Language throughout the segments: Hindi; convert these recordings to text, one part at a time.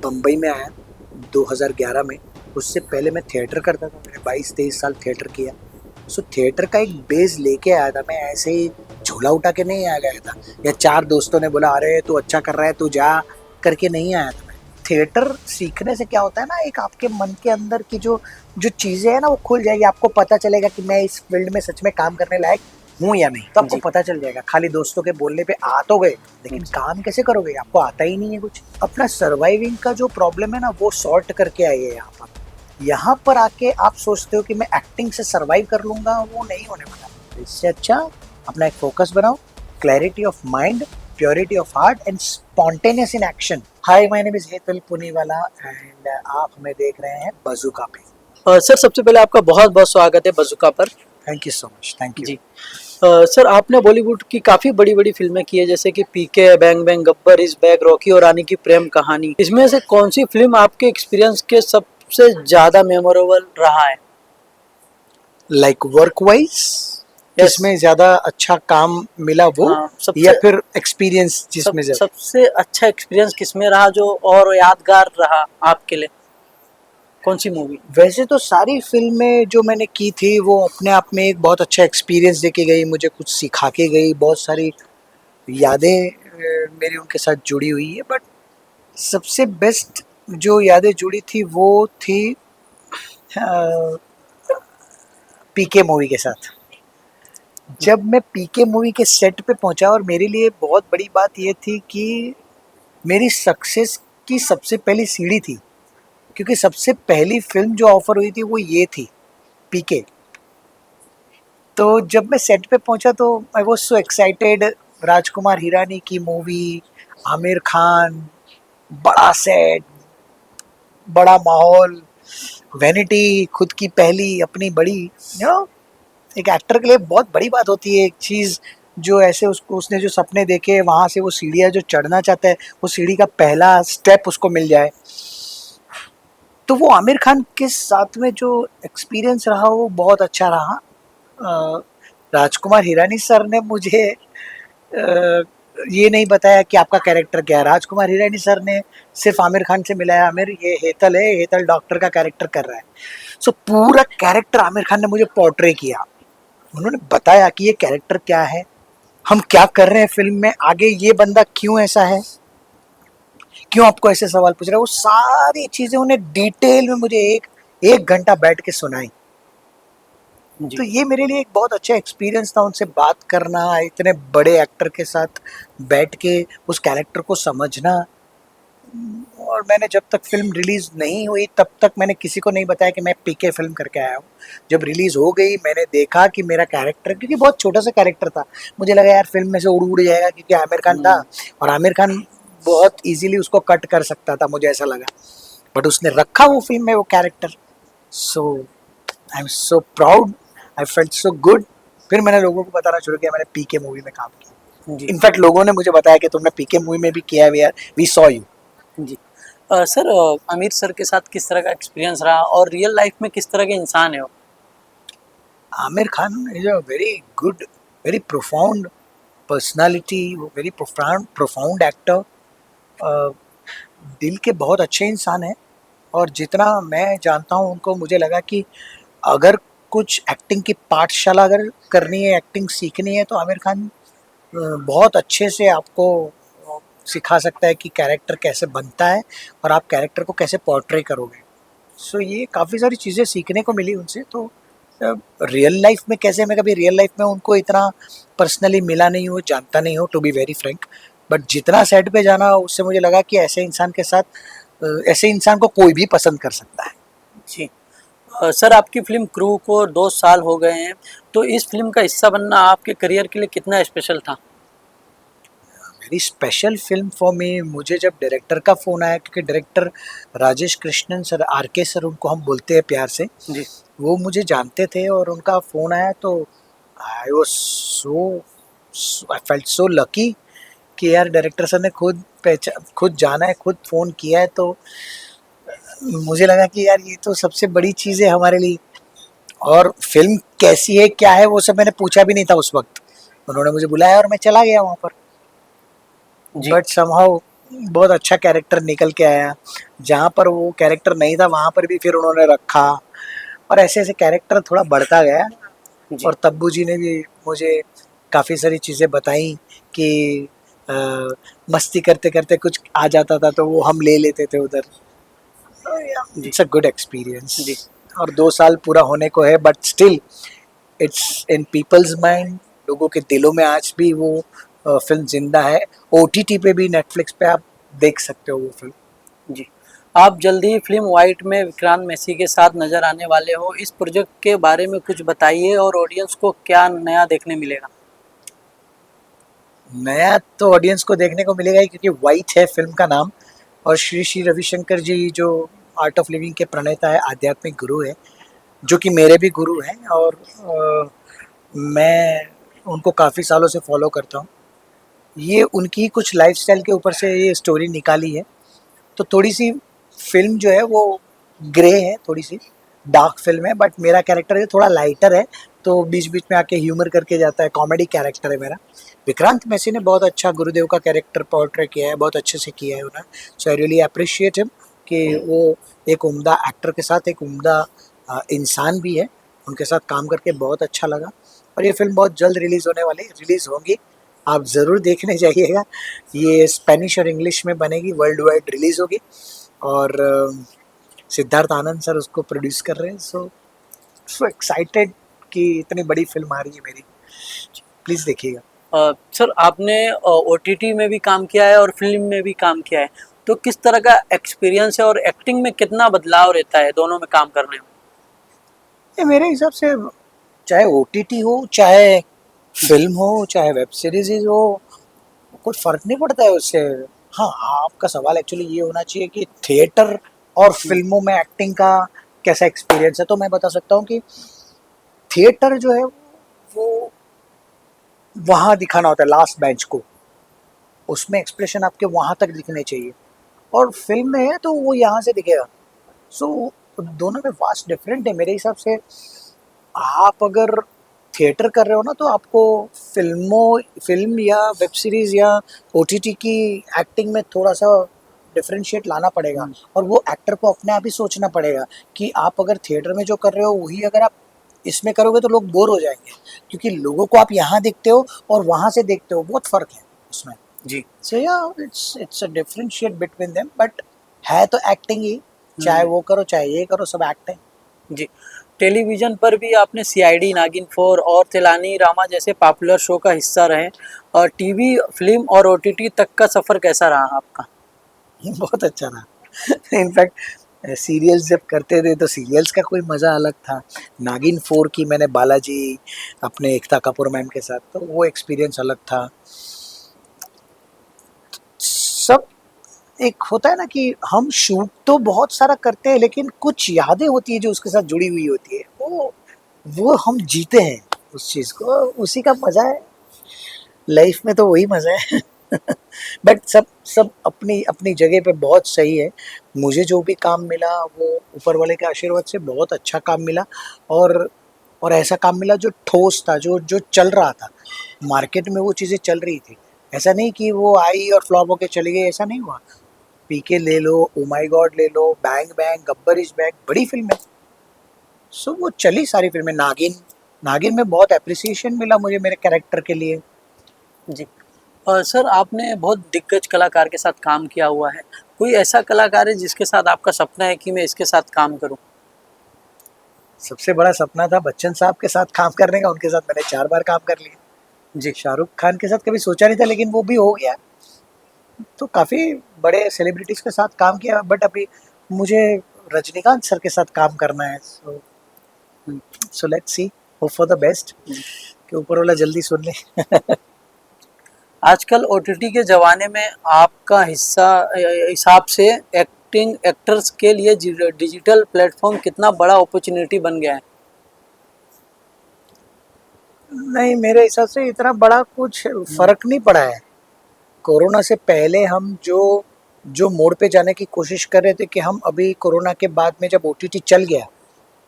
बम्बई में आया 2011 में। उससे पहले मैं थिएटर करता था, मैंने 22-23 साल थिएटर किया। सो थिएटर का एक बेस लेके आया था मैं, ऐसे ही झोला उठा के नहीं आ गया था, या 4 दोस्तों ने बोला अरे तू अच्छा कर रहा है तू जा करके नहीं आया था मैं। थिएटर सीखने से क्या होता है ना, एक आपके मन के अंदर की जो जो चीज़ें हैं ना वो खुल जाएगी, आपको पता चलेगा कि मैं इस फील्ड में सच में काम करने लायक हूँ या नहीं, तो आपको जी। पता चल जाएगा। खाली दोस्तों के बोलने पे आ तो गए, लेकिन जी। काम कैसे करोगे, आपको आता ही नहीं है कुछ। अपना सर्वाइविंग का जो प्रॉब्लम है ना वो सॉर्ट करके आइए यहाँ पर। यहाँ पर आके आप सोचते हो कि मैं एक्टिंग से सर्वाइव कर लूंगा, वो नहीं होने वाला। इससे अच्छा अपना एक फोकस बनाओ, clarity of mind, purity of heart and spontaneous in action. Hi, my name is Hetal Puniwala and आप हमें देख रहे हैं बज़ूका पे। सर, सबसे पहले आपका बहुत बहुत स्वागत है बज़ूका पर। Thank you so much, thank you. जी। सर, आपने बॉलीवुड की काफ़ी बड़ी बड़ी फिल्में की है, जैसे कि PK, bang bang, Gabbar is back, Rocky और रानी की प्रेम कहानी। इसमें से कौन सी फिल्म आपके एक्सपीरियंस के सबसे ज़्यादा मेमोरेबल रहा है? Like work wise yes. किसमें ज्यादा अच्छा काम मिला वो, हाँ, या फिर एक्सपीरियंस जिसमें ज्यादा? सबसे अच्छा एक्सपीरियंस किसमें रहा जो और यादगार रहा आपके लिए? कौन सी मूवी? वैसे तो सारी फिल्में जो मैंने की थी वो अपने आप में एक बहुत अच्छा एक्सपीरियंस देके गई, मुझे कुछ सिखा के गई, बहुत सारी यादें मेरी उनके साथ जुड़ी हुई है। बट सबसे बेस्ट जो यादें जुड़ी थी वो थी पीके मूवी के साथ। जब मैं पीके मूवी के सेट पे पहुंचा, और मेरे लिए बहुत बड़ी बात ये थी कि मेरी सक्सेस की सबसे पहली सीढ़ी थी, क्योंकि सबसे पहली फिल्म जो ऑफर हुई थी वो ये थी, पीके। तो जब मैं सेट पे पहुंचा तो I was so excited. Rajkumar Hirani की मूवी, आमिर खान, बड़ा सेट, बड़ा माहौल, वैनिटी, खुद की पहली अपनी बड़ी, एक एक्टर के लिए बहुत बड़ी बात होती है एक चीज़। जो ऐसे उसको, उसने जो सपने देखे, वहाँ से वो सीढ़ियाँ जो चढ़ना चाहता है, वो सीढ़ी का पहला स्टेप उसको मिल जाए। तो वो आमिर खान के साथ में जो एक्सपीरियंस रहा वो बहुत अच्छा रहा। राजकुमार हिरानी सर ने मुझे ये नहीं बताया कि आपका कैरेक्टर क्या है। राजकुमार हिरानी सर ने सिर्फ आमिर खान से मिलाया, आमिर ये हेतल है, हेतल डॉक्टर का कैरेक्टर कर रहा है। सो पूरा कैरेक्टर आमिर खान ने मुझे पोर्ट्रे किया। उन्होंने बताया कि ये कैरेक्टर क्या है, हम क्या कर रहे हैं फिल्म में, आगे ये बंदा क्यों ऐसा है, क्यों आपको ऐसे सवाल पूछ रहा है। वो सारी चीजें उन्हें डिटेल में मुझे एक एक घंटा बैठ के सुनाई। जी। तो ये मेरे लिए एक बहुत अच्छा एक्सपीरियंस था, उनसे बात करना, इतने बड़े एक्टर के साथ बैठ के उस कैरेक्टर को समझना। और मैंने जब तक फिल्म रिलीज नहीं हुई तब तक मैंने किसी को नहीं बताया कि मैं पीके फिल्म करके आया हूँ। जब रिलीज हो गई मैंने देखा कि मेरा कैरेक्टर, क्योंकि बहुत छोटा सा कैरेक्टर था, मुझे लगा यार फिल्म में से उड़ जाएगा, क्योंकि आमिर खान था और आमिर खान बहुत इजीली उसको कट कर सकता था, मुझे ऐसा लगा। बट उसने रखा वो फिल्म में वो character. So I am so proud, I felt so good. फिर मैंने लोगों को बताना शुरू किया मैंने पीके मूवी में काम किया। जी। इनफैक्ट लोगों ने मुझे बताया कि तुमने पीके मूवी में भी किया है, वी सॉ यू। जी। सर, आमिर सर के साथ किस तरह का एक्सपीरियंस रहा और रियल लाइफ में किस तरह के इंसान है वो? Aamir Khan is a very good, very profound personality, very profound actor, दिल के बहुत अच्छे इंसान हैं। और जितना मैं जानता हूँ उनको, मुझे लगा कि अगर कुछ एक्टिंग की पाठशाला अगर करनी है, एक्टिंग सीखनी है, तो आमिर खान बहुत अच्छे से आपको सिखा सकता है कि कैरेक्टर कैसे बनता है और आप कैरेक्टर को कैसे पोर्ट्रे करोगे। सो ये काफ़ी सारी चीज़ें सीखने को मिली उनसे। तो रियल लाइफ में कैसे, मैं कभी रियल लाइफ में उनको इतना पर्सनली मिला नहीं हूँ, जानता नहीं हूँ, to be very frank. But जितना सेट पे जाना उससे मुझे लगा कि ऐसे इंसान के साथ, ऐसे इंसान को कोई भी पसंद कर सकता है। जी। सर, आपकी फिल्म क्रू को 2 साल हो गए हैं, तो इस फिल्म का हिस्सा बनना आपके करियर के लिए कितना स्पेशल था? Very special film for me. मुझे जब डायरेक्टर का फ़ोन आया, क्योंकि director Rajesh Krishnan sir, R K sir उनको हम बोलते हैं प्यार से, जी। वो मुझे जानते थे और उनका फ़ोन आया तो I was so, I felt so lucky कि यार डायरेक्टर सर ने खुद जाना है, खुद फ़ोन किया है। तो मुझे लगा कि यार ये तो सबसे बड़ी चीज़ है हमारे लिए। और फिल्म कैसी है क्या है वो सब मैंने पूछा भी नहीं था उस वक्त, उन्होंने मुझे बुलाया और मैं चला गया वहाँ पर। जी। बट समहाउ बहुत अच्छा कैरेक्टर निकल के आया। जहाँ पर वो कैरेक्टर नहीं था वहाँ पर भी फिर उन्होंने रखा, और ऐसे ऐसे कैरेक्टर थोड़ा बढ़ता गया। जी। और तब्बू जी ने भी मुझे काफ़ी सारी चीज़ें बताई कि अ, मस्ती करते करते कुछ आ जाता था तो वो हम ले लेते थे उधर। जी। It's a good experience. जी। और 2 साल पूरा होने को है, but still it's in people's mind, लोगों के दिलों में आज भी वो फिल्म जिंदा है। ओटीटी पे भी, नेटफ्लिक्स पे आप देख सकते हो वो फिल्म। जी। आप जल्दी ही फिल्म वाइट में विक्रांत मैसी के साथ नजर आने वाले हो, इस प्रोजेक्ट के बारे में कुछ बताइए और ऑडियंस को क्या नया देखने मिलेगा। नया तो ऑडियंस को देखने को मिलेगा ही, क्योंकि वाइट है फिल्म का नाम। और श्री श्री रविशंकर जी जो आर्ट ऑफ लिविंग के प्रणेता है, आध्यात्मिक गुरु है, जो कि मेरे भी गुरु हैं। और मैं उनको काफ़ी सालों से फॉलो करता हूँ। ये उनकी कुछ लाइफस्टाइल के ऊपर से ये स्टोरी निकाली है। तो थोड़ी सी फिल्म जो है वो ग्रे है, थोड़ी सी डार्क फिल्म है, बट मेरा कैरेक्टर है थोड़ा लाइटर है, तो बीच बीच में आके ह्यूमर करके जाता है, कॉमेडी कैरेक्टर है मेरा। विक्रांत मैसी ने बहुत अच्छा गुरुदेव का कैरेक्टर पोर्ट्रे किया है, बहुत अच्छे से किया है उन्होंने। सो आई रियली अप्रिशिएट हिम कि वो एक उम्दा एक्टर के साथ एक उम्दा इंसान भी है। उनके साथ काम करके बहुत अच्छा लगा। और ये फिल्म बहुत जल्द रिलीज़ होने वाली, रिलीज़ होंगी, आप ज़रूर देखने जाइएगा। ये स्पेनिश और इंग्लिश में बनेगी, वर्ल्ड वाइड रिलीज़ होगी। और सिद्धार्थ आनंद सर उसको प्रोड्यूस कर रहे हैं। सो सो एक्साइटेड कि इतनी बड़ी फिल्म आ रही है मेरी। प्लीज़ देखिएगा। सर आपने ओटीटी में भी काम किया है और फिल्म में भी काम किया है, तो किस तरह का एक्सपीरियंस है और एक्टिंग में कितना बदलाव रहता है दोनों में काम करने में। ये मेरे हिसाब से, चाहे ओटीटी हो, चाहे फिल्म हो, चाहे वेब सीरीज हो, कुछ फ़र्क नहीं पड़ता है उससे। हाँ, आपका सवाल एक्चुअली ये होना चाहिए कि थिएटर और फिल्मों में एक्टिंग का कैसा एक्सपीरियंस है। तो मैं बता सकता हूँ कि थिएटर जो है वो वहाँ दिखाना होता है, लास्ट बेंच को, उसमें एक्सप्रेशन आपके वहाँ तक दिखने चाहिए। और फिल्म में है तो वो यहाँ से दिखेगा। सो दोनों में वास्ट डिफरेंट है मेरे हिसाब से। आप अगर थिएटर कर रहे हो ना, तो आपको फिल्म या वेब सीरीज या ओटीटी की एक्टिंग में थोड़ा सा डिफरेंशिएट लाना पड़ेगा। और वो एक्टर को अपने आप ही सोचना पड़ेगा कि आप अगर थिएटर में जो कर रहे हो वही अगर आप इसमें करोगे तो लोग बोर हो जाएंगे, क्योंकि लोगों को आप यहाँ देखते हो और वहाँ से देखते हो, बहुत फ़र्क है उसमें। जी। सो या it's a differentiate between them, but है तो एक्टिंग ही। चाहे वो करो चाहे ये करो, सब एक्टिंग। जी। टेलीविज़न पर भी आपने सीआईडी, नागिन 4 और तेलानी रामा जैसे पॉपुलर शो का हिस्सा रहे, और टीवी, फिल्म और ओटीटी तक का सफ़र कैसा रहा आपका? बहुत अच्छा रहा। इनफैक्ट सीरियल्स जब करते थे तो सीरियल्स का कोई मज़ा अलग था। नागिन 4 की मैंने बालाजी, अपने एकता कपूर मैम के साथ, तो वो एक्सपीरियंस अलग था। सब एक होता है ना कि हम शूट तो बहुत सारा करते हैं, लेकिन कुछ यादें होती है जो उसके साथ जुड़ी हुई होती है, वो हम जीते हैं उस चीज़ को, उसी का मज़ा है। लाइफ में तो वही मज़ा है। बट सब सब अपनी अपनी जगह पे बहुत सही है। मुझे जो भी काम मिला वो ऊपर वाले के आशीर्वाद से बहुत अच्छा काम मिला। और और ऐसा काम मिला जो ठोस था, जो जो चल रहा था मार्केट में, वो चीज़ें चल रही थी। ऐसा नहीं कि वो आई और फ्लॉप होके चली गई, ऐसा नहीं हुआ। पीके ले लो, ओ माई गॉड ले लो, bang bang, Gabbar is back, बड़ी फिल्म है। सो वो चली सारी फिल्में। नागिन, नागिन में बहुत अप्रिसिएशन मिला मुझे मेरे कैरेक्टर के लिए। जी। सर आपने बहुत दिग्गज कलाकार के साथ काम किया हुआ है, कोई ऐसा कलाकार है जिसके साथ आपका सपना है कि मैं इसके साथ काम करूं। सबसे बड़ा सपना था बच्चन साहब के साथ काम करने का, उनके साथ मैंने 4 बार काम कर लिया। जी। शाहरुख खान के साथ कभी सोचा नहीं था, लेकिन वो भी हो गया। तो काफ़ी बड़े सेलिब्रिटीज़ के साथ काम किया, बट अभी मुझे रजनीकांत सर के साथ काम करना है। So so let's see, hope for the best कि ऊपर वाला जल्दी सुन ले। आजकल ओटीटी के ज़माने में आपका हिसाब से एक्टिंग एक्टर्स के लिए डिजिटल प्लेटफॉर्म कितना बड़ा अपॉर्चुनिटी बन गया है। नहीं, मेरे हिसाब से इतना बड़ा कुछ फर्क नहीं पड़ा है। कोरोना से पहले हम जो जो मोड़ पे जाने की कोशिश कर रहे थे, कि हम अभी कोरोना के बाद में जब ओटीटी चल गया,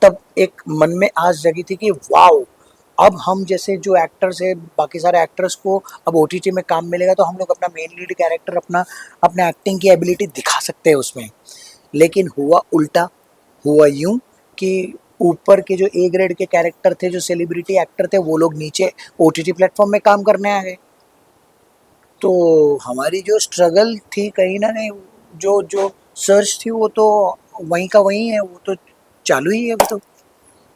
तब एक मन में आस जगी थी कि वाओ, अब हम जैसे जो एक्टर्स है, बाकी सारे एक्टर्स को अब ओटीटी में काम मिलेगा तो हम लोग अपना मेन लीड कैरेक्टर, अपना अपने एक्टिंग की एबिलिटी दिखा सकते हैं उसमें। लेकिन हुआ उल्टा, हुआ यूं कि ऊपर के जो ए ग्रेड के कैरेक्टर थे, जो सेलिब्रिटी एक्टर थे, वो लोग नीचे ओटीटी प्लेटफॉर्म में काम करने आ गए। तो हमारी जो स्ट्रगल थी कहीं ना कहीं, जो जो सर्च थी, वो तो वहीं का वहीं है, वो तो चालू ही है अभी तो।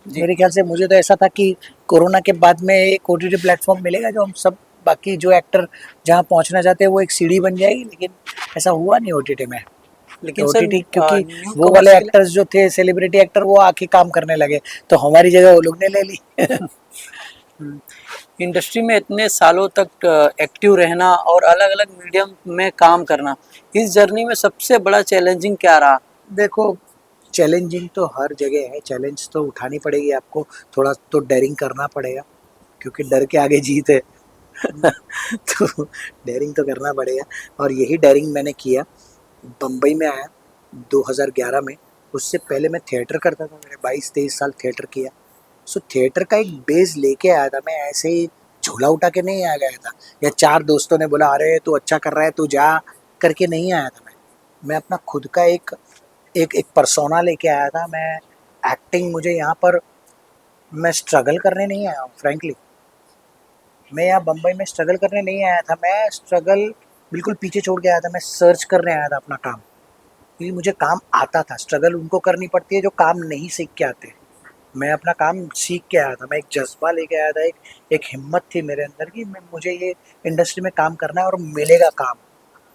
जी। मेरे ख्याल से मुझे तो ऐसा था कि कोरोना के बाद में एक ओटीटी प्लेटफॉर्म मिलेगा जो हम सब, बाकी जो एक्टर जहाँ पहुँचना चाहते हैं वो एक सीढ़ी बन जाएगी, लेकिन ऐसा हुआ नहीं ओटीटी में। लेकिन सर ओटीटी क्योंकि न्यू वो कमर्स वाले के लिए एक्टर्स जो थे, सेलिब्रिटी एक्टर, वो आके काम करने लगे, तो हमारी जगह वो लोग ने ले ली। इंडस्ट्री में इतने सालों तक एक्टिव रहना और अलग अलग मीडियम में काम करना, इस जर्नी में सबसे बड़ा चैलेंजिंग क्या रहा? देखो, चैलेंजिंग तो हर जगह है, चैलेंज तो उठानी पड़ेगी आपको, थोड़ा तो डेयरिंग करना पड़ेगा, क्योंकि डर के आगे जीत है। तो डेयरिंग तो करना पड़ेगा, और यही डेयरिंग मैंने किया। बम्बई में आया 2011 में। उससे पहले मैं थिएटर करता था, मैंने 22-23 साल थिएटर किया। सो थिएटर का एक बेस लेके आया था मैं, ऐसे ही झोला उठा के नहीं आ गया था, या चार दोस्तों ने बोला अरे तू अच्छा कर रहा है तू जा करके नहीं आया था मैं अपना खुद का एक एक एक पर्सोना लेके आया था मैं। एक्टिंग मुझे यहाँ पर, मैं स्ट्रगल करने नहीं आया हूँ फ्रैंकली। मैं यहाँ बम्बई में स्ट्रगल करने नहीं आया था, मैं स्ट्रगल बिल्कुल पीछे छोड़ के आया था, मैं सर्च करने आया था अपना काम, क्योंकि मुझे काम आता था। स्ट्रगल उनको करनी पड़ती है जो काम नहीं सीख के आते। मैं अपना काम सीख के आया था, मैं एक जज्बा लेके आया था, एक हिम्मत थी मेरे अंदर कि मैं मुझे ये इंडस्ट्री में काम करना है और मिलेगा काम,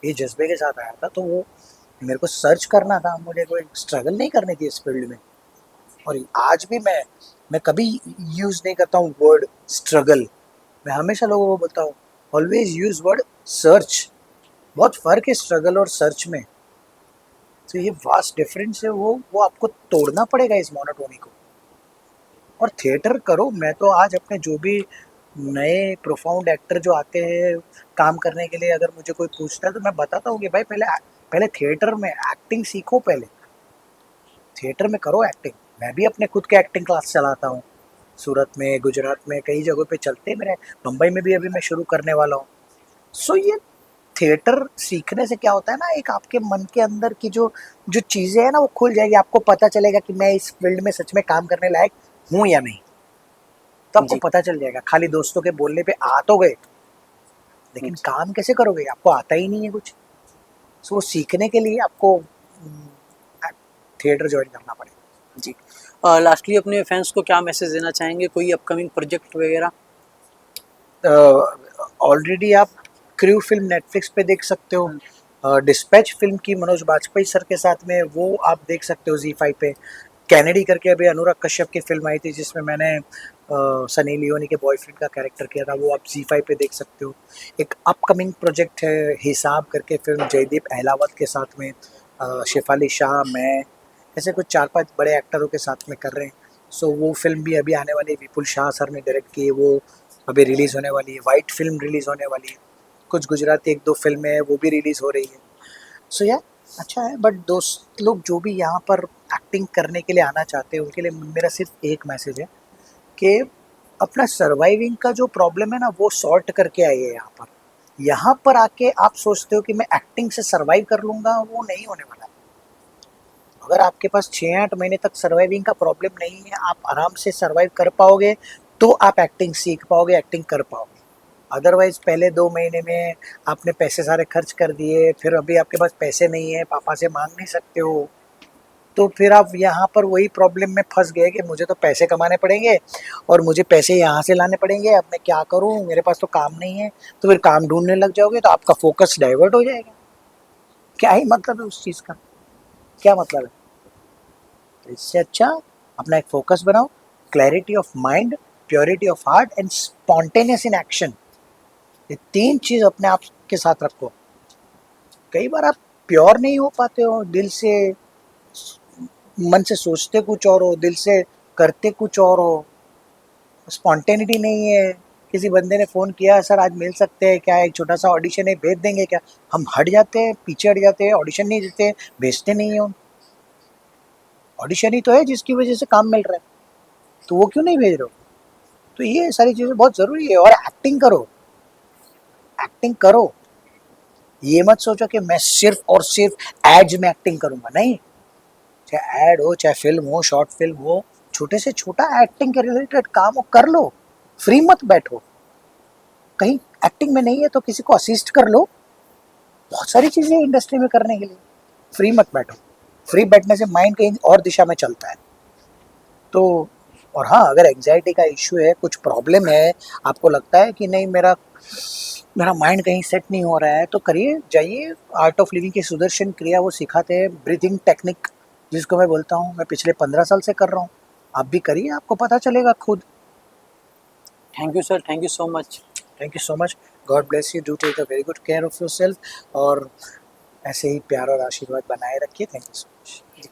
ये जज्बे के साथ आया था। तो वो मेरे को सर्च करना था, मुझे कोई स्ट्रगल नहीं करनी थी इस फील्ड में। और आज भी मैं कभी यूज़ नहीं करता हूँ वर्ड स्ट्रगल। मैं हमेशा लोगों को बोलता हूँ ऑलवेज यूज़ वर्ड सर्च। बहुत फ़र्क है स्ट्रगल और सर्च में। तो ये वास्ट डिफरेंस है, वो आपको तोड़ना पड़ेगा इस मोनोटोनी को। और थिएटर करो। मैं तो आज अपने जो भी नए प्रोफाउंड एक्टर जो आते हैं काम करने के लिए, अगर मुझे कोई पूछता है तो मैं बताता हूँ कि भाई पहले पहले थिएटर में एक्टिंग सीखो, पहले थिएटर में करो एक्टिंग। मैं भी अपने खुद के एक्टिंग क्लास चलाता हूँ, सूरत में, गुजरात में, कई जगहों पे चलते हैं मेरे। मुंबई में भी अभी मैं शुरू करने वाला हूँ। सो ये थिएटर सीखने से क्या होता है ना, एक आपके मन के अंदर की जो जो चीज़ें हैं ना वो खुल जाएगी। आपको पता चलेगा कि मैं इस फील्ड में सच में काम करने लायक हूँ या नहीं। तो आपको जी। पता चल जाएगा। खाली दोस्तों के बोलने पे आ तो गए, लेकिन जी। काम कैसे करोगे, आपको आता ही नहीं है कुछ। सो वो सीखने के लिए आपको थिएटर ज्वाइन करना पड़ेगा। जी। लास्टली अपने फैंस को क्या मैसेज देना चाहेंगे, कोई अपकमिंग प्रोजेक्ट वगैरह? ऑलरेडी आप क्रू फिल्म नेटफ्लिक्स पे देख सकते हो। डिस्पैच फिल्म की मनोज बाजपेयी सर के साथ में, वो आप देख सकते हो Z5 पे। कैनेडी करके अभी अनुराग कश्यप की फिल्म आई थी जिसमें मैंने सनी लियोनी के बॉयफ्रेंड का कैरेक्टर किया था, वो आप Z5 पे देख सकते हो। एक अपकमिंग प्रोजेक्ट है हिसाब करके फिल्म, जयदीप अहलावत के साथ में, शेफाली शाह, मैं, ऐसे कुछ 4-5 बड़े एक्टरों के साथ में कर रहे हैं। सो वो फिल्म भी अभी आने वाली है, विपुल शाह सर ने डायरेक्ट की है, वो अभी रिलीज़ होने वाली है। वाइट फिल्म रिलीज़ होने वाली है। कुछ गुजराती 1-2 फिल्में हैं वो भी रिलीज़ हो रही है। सो या अच्छा है। बट दोस्त लोग जो भी यहाँ पर एक्टिंग करने के लिए आना चाहते हैं उनके लिए मेरा सिर्फ एक मैसेज है कि अपना सर्वाइविंग का जो प्रॉब्लम है ना वो सॉर्ट करके आइए यहाँ पर। यहाँ पर आके आप सोचते हो कि मैं एक्टिंग से सर्वाइव कर लूँगा, वो नहीं होने वाला। अगर आपके पास 6-8 महीने तक सर्वाइविंग का प्रॉब्लम नहीं है, आप आराम से सर्वाइव कर पाओगे, तो आप एक्टिंग सीख पाओगे, एक्टिंग कर पाओगे। अदरवाइज पहले 2 महीने में आपने पैसे सारे खर्च कर दिए, फिर अभी आपके पास पैसे नहीं है, पापा से मांग नहीं सकते हो, तो फिर आप यहाँ पर वही प्रॉब्लम में फंस गए कि मुझे तो पैसे कमाने पड़ेंगे और मुझे पैसे यहाँ से लाने पड़ेंगे, अब मैं क्या करूँ, मेरे पास तो काम नहीं है। तो फिर काम ढूंढने लग जाओगे तो आपका फोकस डाइवर्ट हो जाएगा। क्या ही मतलब है उस चीज़ का, क्या मतलब है। तो इससे अच्छा अपना एक फोकस बनाओ, clarity of mind, purity of heart and spontaneous in action. ये 3 चीज़ अपने आप के साथ रखो। कई बार आप प्योर नहीं हो पाते हो दिल से, मन से सोचते कुछ और हो, दिल से करते कुछ और हो, स्पॉन्टेनिटी नहीं है। किसी बंदे ने फ़ोन किया, सर आज मिल सकते हैं क्या, एक छोटा सा ऑडिशन है, भेज देंगे क्या, हम हट जाते हैं, पीछे हट जाते हैं, ऑडिशन नहीं देते, भेजते नहीं हो। ऑडिशन ही तो है जिसकी वजह से काम मिल रहा है, तो वो क्यों नहीं भेज रहे हो। तो ये सारी चीज़ें बहुत ज़रूरी है। और एक्टिंग करो, एक्टिंग करो। ये मत सोचो कि मैं सिर्फ और सिर्फ एड्स में एक्टिंग करूंगा, नहीं। चाहे एड हो, चाहे फिल्म हो, शॉर्ट फिल्म हो, छोटे से छोटा एक्टिंग के रिलेटेड काम हो, कर लो। फ्री मत बैठो। कहीं एक्टिंग में नहीं है तो किसी को असिस्ट कर लो। बहुत सारी चीजें इंडस्ट्री में करने के लिए। फ्री मत बैठो। फ्री बैठने से माइंड कहीं और दिशा में चलता है। तो और हाँ, अगर एंजाइटी का इश्यू है, कुछ प्रॉब्लम है, आपको लगता है कि नहीं मेरा मेरा माइंड कहीं सेट नहीं हो रहा है, तो करिए, जाइए आर्ट ऑफ लिविंग की सुदर्शन क्रिया वो सिखाते हैं, ब्रीथिंग टेक्निक जिसको मैं बोलता हूँ, मैं पिछले 15 साल से कर रहा हूँ। आप भी करिए, आपको पता चलेगा खुद। Thank you sir, thank you so much. Thank you so much. God bless you, do take a very good care of yourself, और ऐसे ही प्यार और आशीर्वाद बनाए रखिए। Thank you so much.